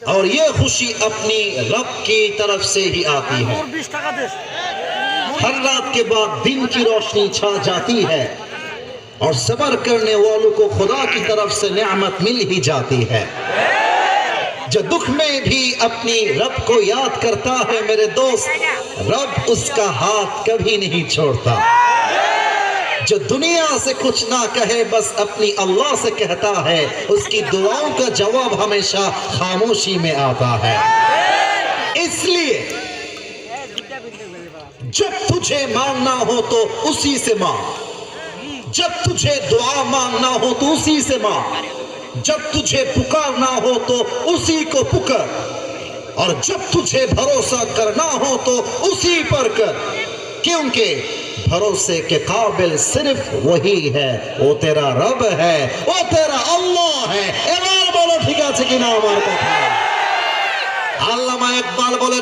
और ये खुशी अपनी रब की तरफ से ही आती है। हर रात के बाद दिन की रोशनी छा जाती है और सब्र करने वालों को खुदा की तरफ से नेमत मिल ही जाती है। जो दुख में भी अपनी रब को याद करता है मेरे दोस्त, रब उसका हाथ कभी नहीं छोड़ता। जो दुनिया से कुछ ना कहे बस अपनी अल्लाह से कहता है, उसकी दुआओं का जवाब हमेशा खामोशी में आता है। इसलिए जब तुझे मांगना हो तो उसी से मांग, जब तुझे दुआ मांगना हो तो उसी से मांग, जब तुझे पुकारना हो तो उसी को पुकार, और जब तुझे भरोसा करना हो तो उसी पर कर, क्योंकि भरोसे के काबिल सिर्फ वही है। वो तेरा रब है, वो तेरा अल्लाह है। এবার বলো ঠিক আছে কিনা আমার কথা। আল্লামা ইকবাল বলে